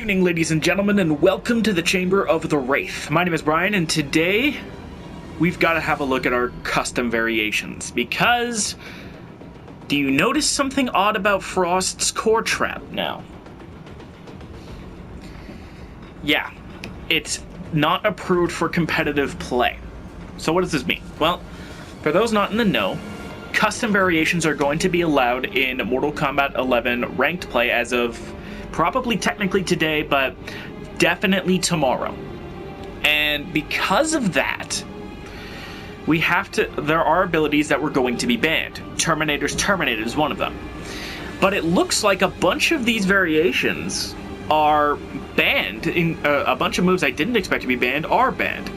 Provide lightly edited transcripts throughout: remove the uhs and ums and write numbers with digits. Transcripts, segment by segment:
evening, ladies and gentlemen, and welcome to the Chamber of the Wraith. My name is Brian, and today we've got to have a look at our custom variations, because do you notice something odd about Frost's core trap now? Yeah, it's not approved for competitive play. So what does this mean? Well, for those not in the know, custom variations are going to be allowed in Mortal Kombat 11 ranked play as of probably technically today, but definitely tomorrow. And because of that, there are abilities that were going to be banned. Terminator's Terminator is one of them. But it looks like a bunch of these variations are banned. A bunch of moves I didn't expect to be banned are banned.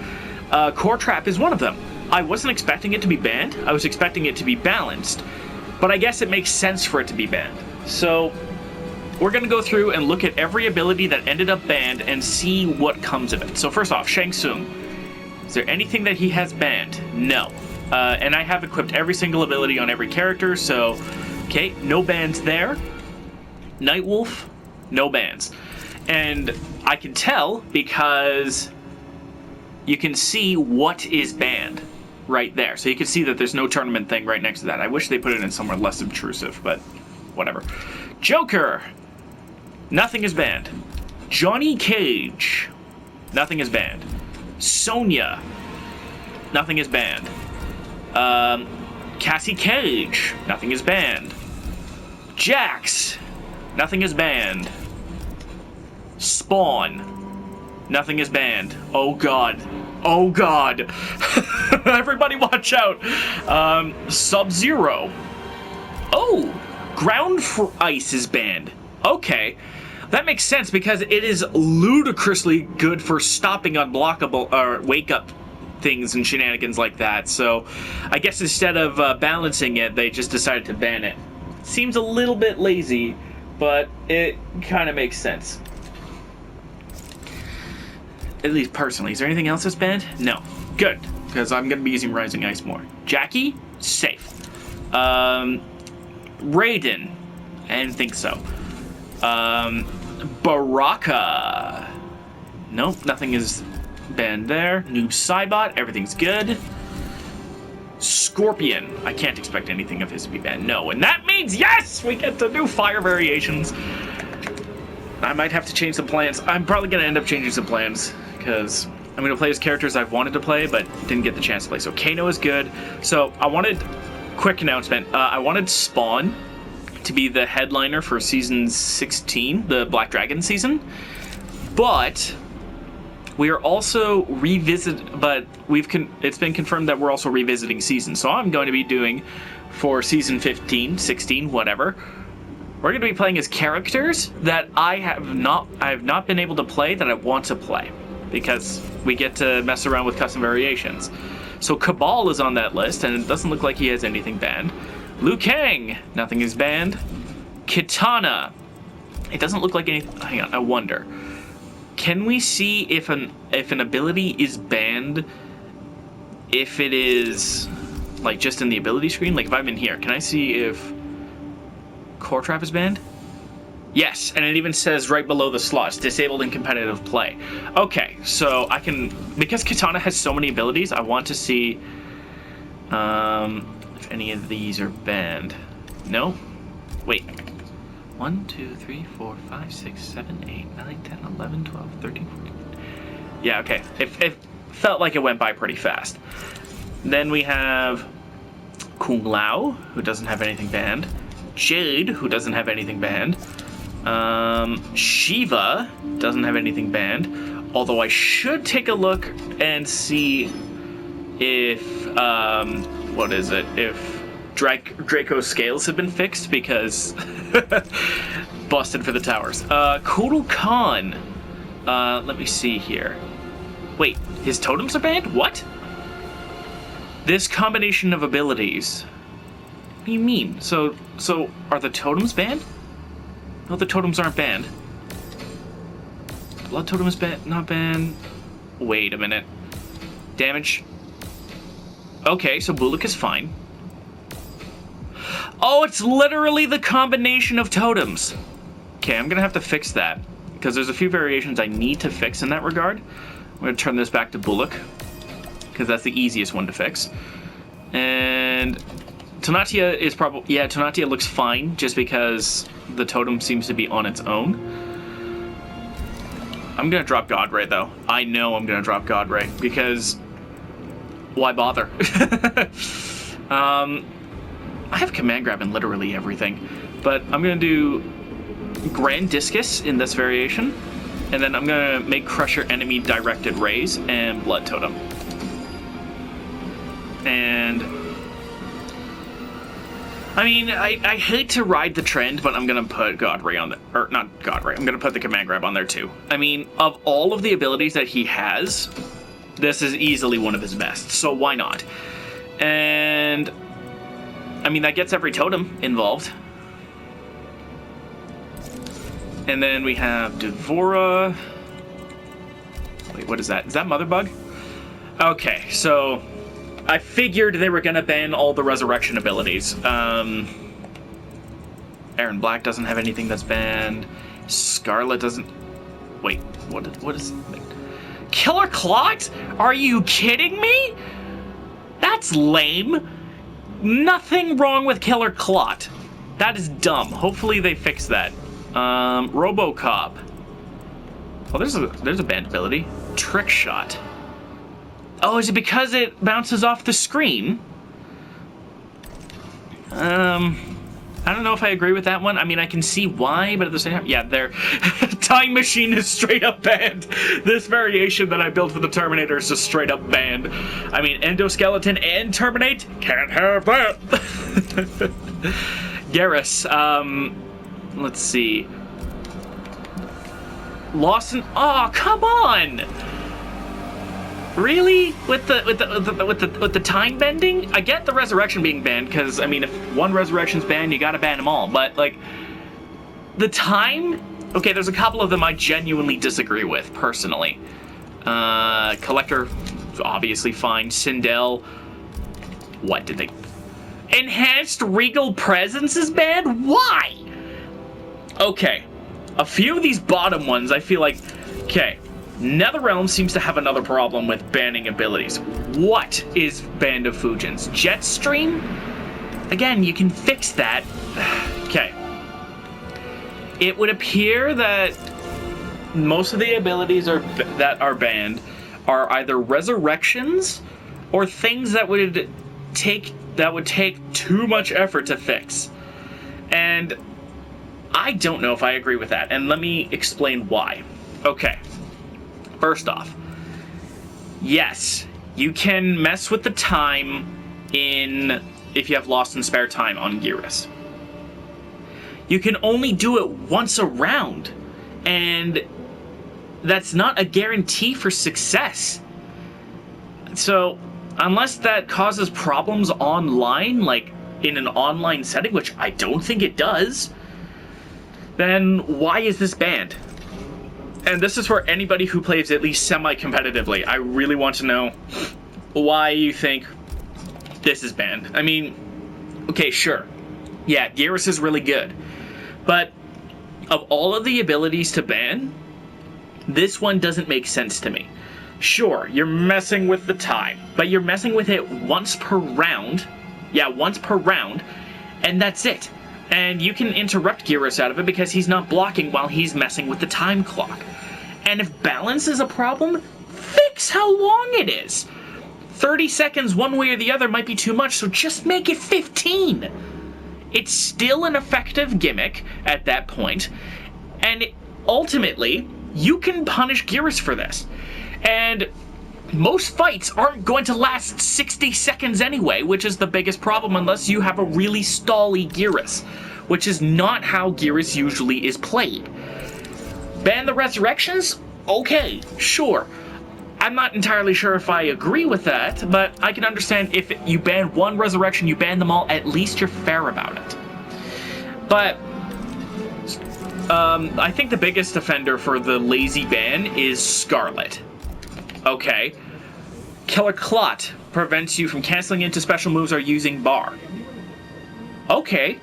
Core Trap is one of them. I wasn't expecting it to be banned. I was expecting it to be balanced. But I guess it makes sense for it to be banned. So we're going to go through and look at every ability that ended up banned and see what comes of it. So first off, Shang Tsung. Is there anything that he has banned? No. And I have equipped every single ability on every character, so okay, no bans there. Nightwolf, no bans. And I can tell because you can see what is banned right there. So you can see that there's no tournament thing right next to that. I wish they put it in somewhere less obtrusive, but whatever. Joker, nothing is banned. Johnny Cage, nothing is banned. Sonya, nothing is banned. Cassie Cage, nothing is banned. Jax, nothing is banned. Spawn, nothing is banned. Oh god. Oh god. Everybody watch out. Sub-Zero. Oh, Ground for Ice is banned. Okay. That makes sense because it is ludicrously good for stopping unblockable or wake-up things and shenanigans like that. So I guess instead of balancing it, they just decided to ban it. Seems a little bit lazy, but it kind of makes sense. At least personally. Is there anything else that's banned? No. Good, because I'm going to be using Rising Ice more. Jackie? Safe. Raiden? I didn't think so. Baraka? Nope, nothing is banned there. Noob Saibot? Everything's good. Scorpion? I can't expect anything of his to be banned. No, and that means, yes! We get to do fire variations. I might have to change some plans. I'm probably going to end up changing some plans, because I'm going to play as characters I've wanted to play, but didn't get the chance to play. So Kano is good. So I wanted, quick announcement, I wanted Spawn to be the headliner for season 16, the Black Dragon season. But we are also it's been confirmed that we're also revisiting seasons. So I'm going to be doing for season 15, 16, whatever. We're going to be playing as characters that I have not been able to play that I want to play, because we get to mess around with custom variations. So Cabal is on that list, and it doesn't look like he has anything banned. Liu Kang, nothing is banned. Kitana, it doesn't look like anything. Hang on, I wonder. Can we see if an ability is banned if it is like just in the ability screen? Like if I'm in here, can I see if Core Trap is banned? Yes, and it even says right below the slots, disabled in competitive play. Okay, so I can, because Kitana has so many abilities, I want to see if any of these are banned. No? Wait. 1, 2, 3, 4, 5, 6, 7, 8, 9, 10, 11, 12, 13, 14. Yeah, okay. It felt like it went by pretty fast. Then we have Kung Lao, who doesn't have anything banned. Jade, who doesn't have anything banned. Shiva doesn't have anything banned. Although I should take a look and see if, if Draco's scales have been fixed, because busted for the towers. Kotal Khan. Let me see here. Wait, his totems are banned? What? This combination of abilities. What do you mean? So are the totems banned? No, the totems aren't banned. Blood totem is not banned. Wait a minute. Damage. Okay, so Bullock is fine. Oh, it's literally the combination of totems. Okay, I'm gonna have to fix that. because there's a few variations I need to fix in that regard. I'm going to turn this back to Bullock, because that's the easiest one to fix. And Tonatia is probably... Yeah, Tonatia looks fine, just because the totem seems to be on its own. I'm going to drop God Ray, though. I know I'm going to drop God Ray, because... Why bother? I have Command Grab in literally everything. But I'm going to do Grand Discus in this variation. And then I'm going to make Crusher enemy directed rays and Blood Totem. And... I mean, I hate to ride the trend, but I'm going to put God Ray on the... Or, not God Ray. I'm going to put the Command Grab on there, too. I mean, of all of the abilities that he has, this is easily one of his best. So why not? And... I mean, that gets every totem involved. And then we have Devora. Wait, what is that? Is that Mother Bug? Okay, so... I figured they were going to ban all the resurrection abilities. Aaron Black doesn't have anything that's banned. Scarlet doesn't... Wait, what is... Killer Clot? Are you kidding me? That's lame. Nothing wrong with Killer Clot. That is dumb. Hopefully they fix that. Robocop. Oh, there's a banned ability. Trick Shot. Oh, is it because it bounces off the screen? I don't know if I agree with that one. I mean, I can see why, but at the same time, yeah, there. Time Machine is straight up banned. This variation that I built for the Terminator is just straight up banned. I mean, Endoskeleton and Terminate? Can't have that. Garrus, let's see. Lawson, oh, come on! Really? With the time bending? I get the resurrection being banned, because, I mean, if one resurrection's banned, you gotta ban them all. But, like, the time? Okay, there's a couple of them I genuinely disagree with, personally. Collector, obviously fine. Sindel. What did they... Enhanced Regal Presence is banned? Why? Okay. A few of these bottom ones, I feel like... Okay. NetherRealm seems to have another problem with banning abilities. What is Band of Fujins? Jetstream? Again, you can fix that. Okay. It would appear that most of the abilities that are banned are either resurrections or things that would take too much effort to fix. And I don't know if I agree with that. And let me explain why. Okay. First off, yes, you can mess with the time if you have lost and spare time on Geras. You can only do it once a round, and that's not a guarantee for success. So, unless that causes problems online, like in an online setting, which I don't think it does, then why is this banned? And this is for anybody who plays at least semi-competitively. I really want to know why you think this is banned. I mean, okay, sure. Yeah, Geras is really good. But of all of the abilities to ban, this one doesn't make sense to me. Sure, you're messing with the time, but you're messing with it once per round. Yeah, once per round, and that's it. And you can interrupt Geras out of it because he's not blocking while he's messing with the time clock. And if balance is a problem, fix how long it is. 30 seconds one way or the other might be too much, so just make it 15. It's still an effective gimmick at that point, and ultimately, you can punish Geras for this. And most fights aren't going to last 60 seconds anyway, which is the biggest problem unless you have a really stally Geras, which is not how Geras usually is played. Ban the resurrections? Okay, sure. I'm not entirely sure if I agree with that, but I can understand if you ban one resurrection, you ban them all, at least you're fair about it. But I think the biggest offender for the lazy ban is Scarlet. Okay. Killer Clot prevents you from canceling into special moves or using bar. Okay.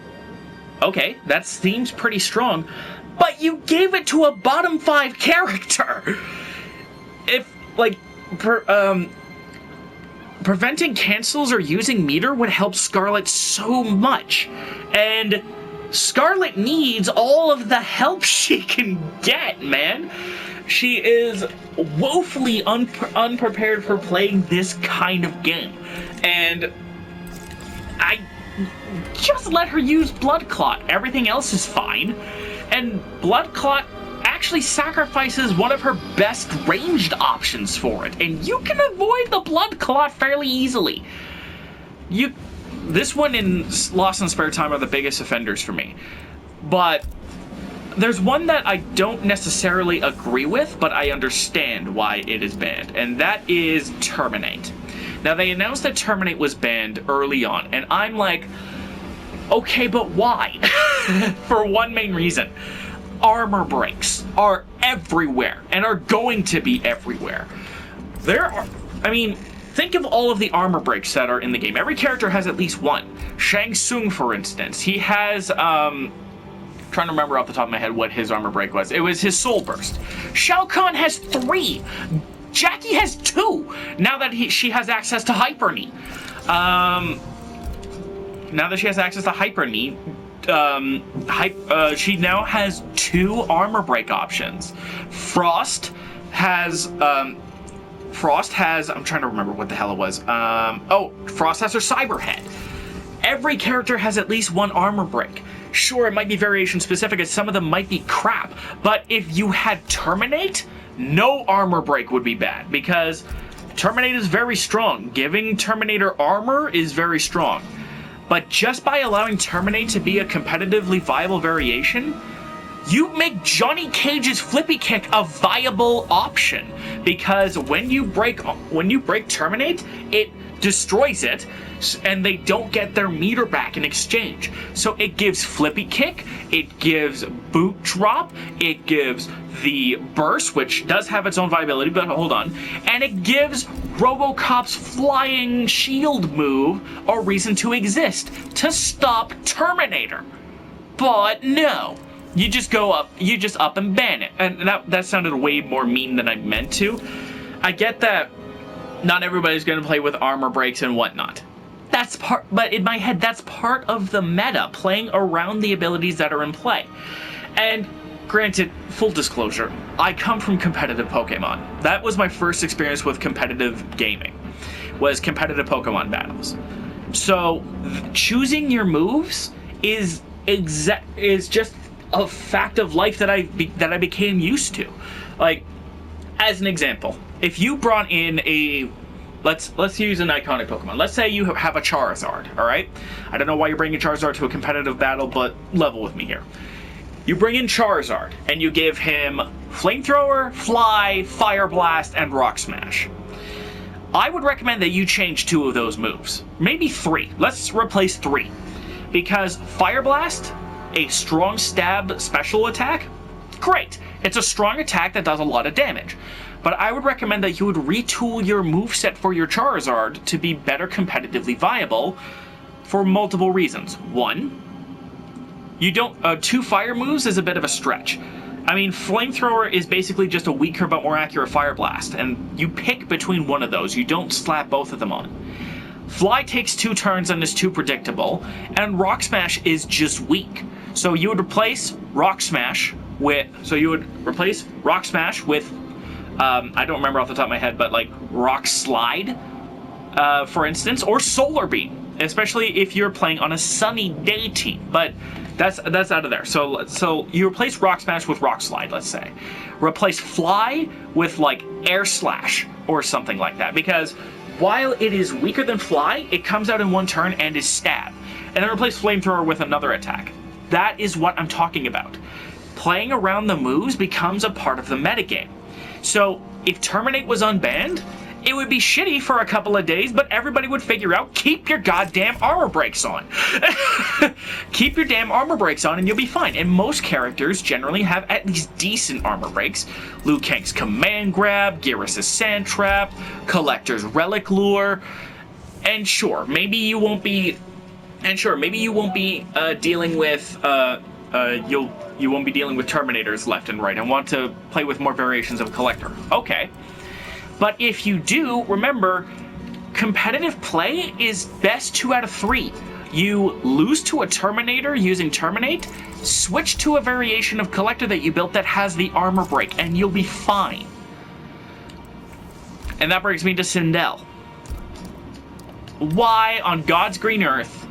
Okay, that seems pretty strong. but you gave it to a bottom 5 character. If, like, preventing cancels or using meter would help Scarlet so much. And Scarlet needs all of the help she can get, man. She is woefully unprepared for playing this kind of game. And I just let her use Blood Clot. Everything else is fine. And Blood Clot actually sacrifices one of her best ranged options for it. And you can avoid the Blood Clot fairly easily. This one and Lost in Spare Time are the biggest offenders for me. But there's one that I don't necessarily agree with, but I understand why it is banned, and that is Terminate. Now, they announced that Terminate was banned early on, and I'm like, okay, but why? For one main reason. Armor breaks are everywhere, and are going to be everywhere. Think of all of the armor breaks that are in the game. Every character has at least one. Shang Tsung, for instance, he has, trying to remember off the top of my head what his armor break was. It was his Soul Burst. Shao Kahn has 3. Jackie has 2. Now that she has access to Hyper Knee. She now has 2 armor break options. Frost has, I'm trying to remember what the hell it was. Frost has her Cyber Head. Every character has at least 1 armor break. Sure, it might be variation specific, and some of them might be crap, but if you had Terminate, no armor break would be bad, because Terminate is very strong. Giving Terminator armor is very strong. But just by allowing Terminate to be a competitively viable variation, you make Johnny Cage's flippy kick a viable option, because when you break Terminate, it destroys it, and they don't get their meter back in exchange. So it gives flippy kick, it gives boot drop, it gives the burst, which does have its own viability, but hold on, and it gives RoboCop's flying shield move a reason to exist, to stop Terminator. But no, you just up and ban it. And that sounded way more mean than I meant to. I get that not everybody's going to play with armor breaks and whatnot. But in my head, that's part of the meta, playing around the abilities that are in play. And granted, full disclosure, I come from competitive Pokemon. That was my first experience with competitive gaming, was competitive Pokemon battles. So choosing your moves is just a fact of life that I became used to. Like, as an example, if you brought in a let's use an iconic Pokemon. Let's say you have a Charizard, all right? I don't know why you're bringing Charizard to a competitive battle, but level with me here. You bring in Charizard, and you give him Flamethrower, Fly, Fire Blast, and Rock Smash. I would recommend that you change 2 of those moves. Maybe 3. Let's replace 3. Because Fire Blast, a strong stab special attack, great. It's a strong attack that does a lot of damage. But I would recommend that you would retool your moveset for your Charizard to be better competitively viable for multiple reasons. 1, you don't 2 fire moves is a bit of a stretch. I mean, Flamethrower is basically just a weaker but more accurate Fire Blast, and you pick between one of those. You don't slap both of them on. Fly takes 2 turns and is too predictable, and Rock Smash is just weak. So you would replace Rock Smash with I don't remember off the top of my head, but like Rock Slide, for instance, or Solar Beam, especially if you're playing on a sunny day team. But that's out of there. So you replace Rock Smash with Rock Slide, let's say. Replace Fly with like Air Slash or something like that, because while it is weaker than Fly, it comes out in 1 turn and is stab. And then replace Flamethrower with another attack. That is what I'm talking about. Playing around the moves becomes a part of the metagame. So if Terminate was unbanned, it would be shitty for a couple of days, but everybody would figure out, keep your goddamn armor breaks on. Keep your damn armor breaks on and you'll be fine. And most characters generally have at least decent armor breaks. Liu Kang's Command Grab, Gyara's Sand Trap, Collector's Relic Lure, and sure, maybe you won't be dealing with, you won't be dealing with Terminators left and right and want to play with more variations of Collector. Okay. But if you do, remember, competitive play is best 2 out of 3. You lose to a Terminator using Terminate, switch to a variation of Collector that you built that has the armor break, and you'll be fine. And that brings me to Sindel. Why on God's green earth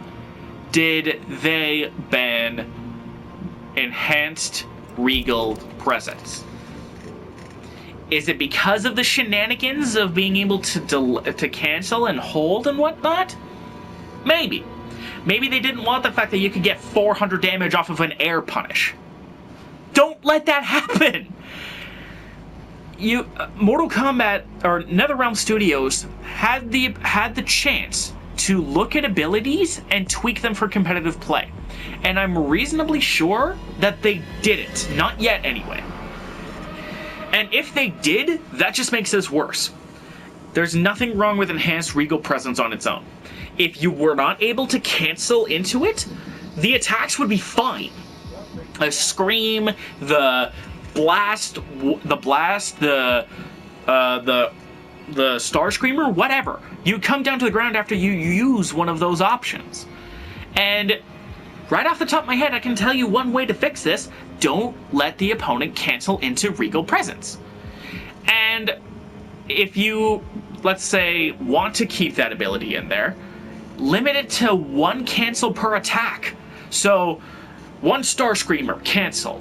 did they ban enhanced Regal presence? Is it because of the shenanigans of being able to cancel and hold and whatnot? Maybe. Maybe they didn't want the fact that you could get 400 damage off of an air punish. Don't let that happen! Mortal Kombat or NetherRealm Studios had the chance to look at abilities and tweak them for competitive play. And I'm reasonably sure that they didn't. Not yet, anyway. And if they did, that just makes this worse. There's nothing wrong with enhanced Regal presence on its own. If you were not able to cancel into it, the attacks would be fine. A scream, the Star Screamer, whatever. You come down to the ground after you use one of those options. And right off the top of my head, I can tell you one way to fix this. Don't let the opponent cancel into Regal presence. And if you, let's say, want to keep that ability in there, limit it to 1 cancel per attack. So 1 Star Screamer, cancel.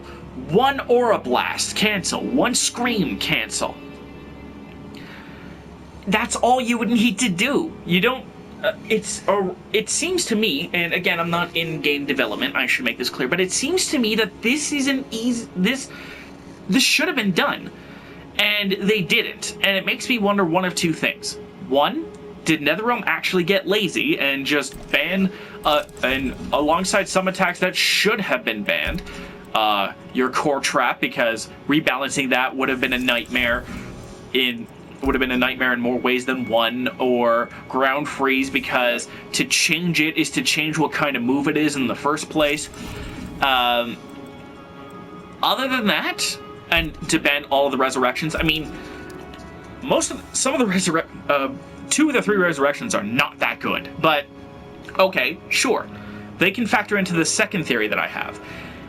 1 Aura Blast, cancel. 1 Scream, cancel. That's all you would need to do. You don't... it seems to me, and again, I'm not in game development, I should make this clear, but it seems to me that this is an easy... This should have been done. And they didn't. And it makes me wonder one of 2 things. 1, did NetherRealm actually get lazy and just ban, alongside some attacks that should have been banned, your core trap, because rebalancing that would have been a nightmare in more ways than one, or ground freeze, because to change it is to change what kind of move it is in the first place. Other than that, and to ban all of the resurrections, I mean, some of the 2 of the 3 resurrections are not that good, but okay, sure. They can factor into the second theory that I have.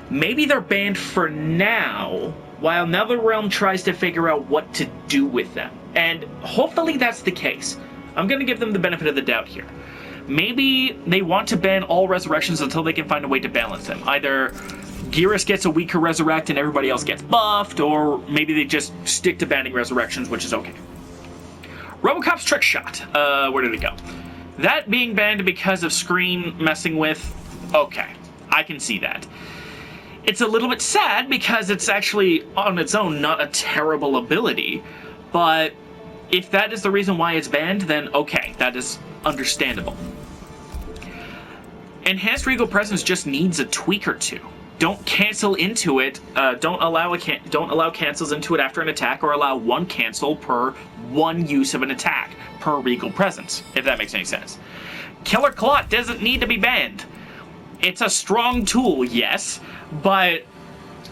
Maybe they're banned for now, while NetherRealm tries to figure out what to do with them. And hopefully that's the case. I'm going to give them the benefit of the doubt here. Maybe they want to ban all resurrections until they can find a way to balance them. Either Geras gets a weaker resurrect and everybody else gets buffed, or maybe they just stick to banning resurrections, which is okay. Robocop's trick shot. Where did it go? That being banned because of Scream messing with... Okay, I can see that. It's a little bit sad because it's actually, on its own, not a terrible ability, but if that is the reason why it's banned, then okay, that is understandable. Enhanced Regal Presence just needs a tweak or 2. Don't cancel into it, don't allow cancels into it after an attack, or allow 1 cancel per 1 use of an attack per Regal Presence, if that makes any sense. Killer Clot doesn't need to be banned. It's a strong tool, yes, but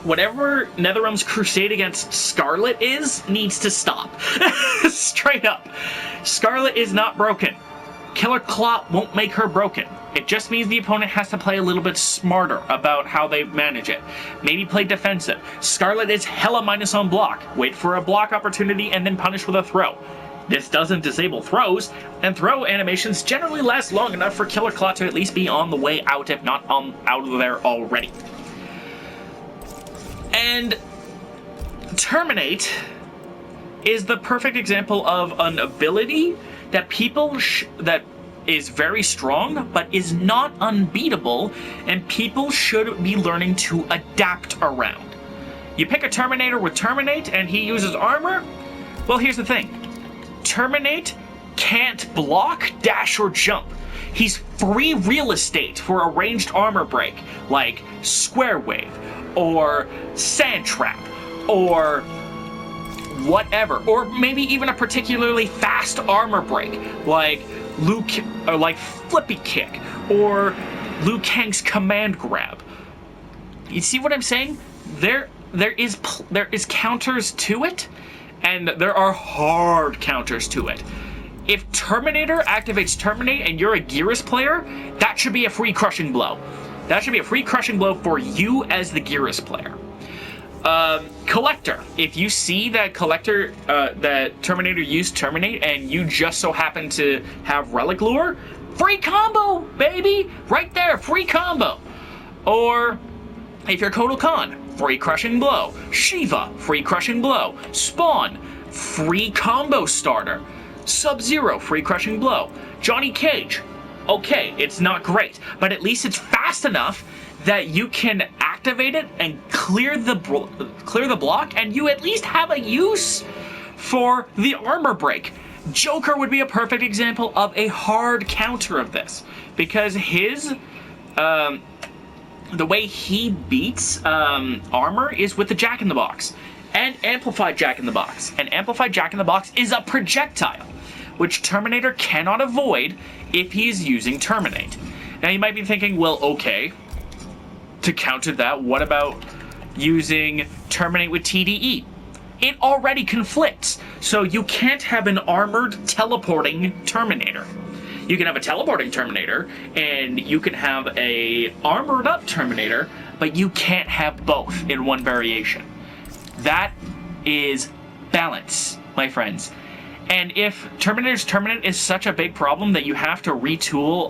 whatever NetherRealm's crusade against Scarlet needs to stop. Straight up. Scarlet is not broken. Killer Clot won't make her broken. It just means the opponent has to play a little bit smarter about how they manage it. Maybe play defensive. Scarlet is hella minus on block. Wait for a block opportunity and then punish with a throw. This doesn't disable throws, and throw animations generally last long enough for Killer Clot to at least be on the way out, if not out of there already. And Terminate is the perfect example of an ability that that is very strong, but is not unbeatable, and people should be learning to adapt around. You pick a Terminator with Terminate, and he uses armor? Well, here's the thing. Terminate can't block, dash, or jump. He's free real estate for a ranged armor break, like Square Wave, or Sand Trap, or whatever. Or maybe even a particularly fast armor break, like Flippy Kick, or Liu Kang's Command Grab. You see what I'm saying? there is counters to it, and there are hard counters to it. If Terminator activates Terminate and you're a Gearus player, that should be a free crushing blow. That should be a free crushing blow for you as the Gearus player. Collector. If you see that that Terminator used Terminate and you just so happen to have Relic Lure, free combo, baby! Right there, free combo. Or if you're Kotal Khan, free crushing blow. Shiva, free crushing blow. Spawn, free combo starter. Sub-Zero, free crushing blow. Johnny Cage, okay, it's not great, but at least it's fast enough that you can activate it and clear the block, and you at least have a use for the armor break. Joker would be a perfect example of a hard counter of this, because his the way he beats armor is with the Jack-in-the-Box and Amplified Jack-in-the-Box. And Amplified Jack-in-the-Box is a projectile, which Terminator cannot avoid if he's using Terminate. Now you might be thinking, well, okay, to counter that, what about using Terminate with TDE? It already conflicts, so you can't have an armored teleporting Terminator. You can have a teleporting Terminator, and you can have a armored up Terminator, but you can't have both in one variation. That is balance, my friends. And if Terminator's Terminate is such a big problem that you have to retool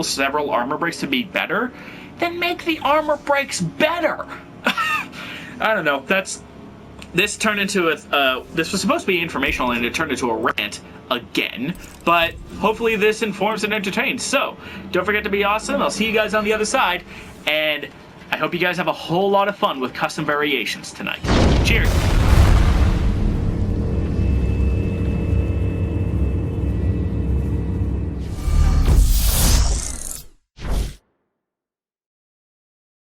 several armor breaks to be better, then make the armor breaks better. I don't know. This turned into this was supposed to be informational, and it turned into a rant again. But hopefully this informs and entertains. So don't forget to be awesome. I'll see you guys on the other side, and I hope you guys have a whole lot of fun with custom variations tonight. Cheers.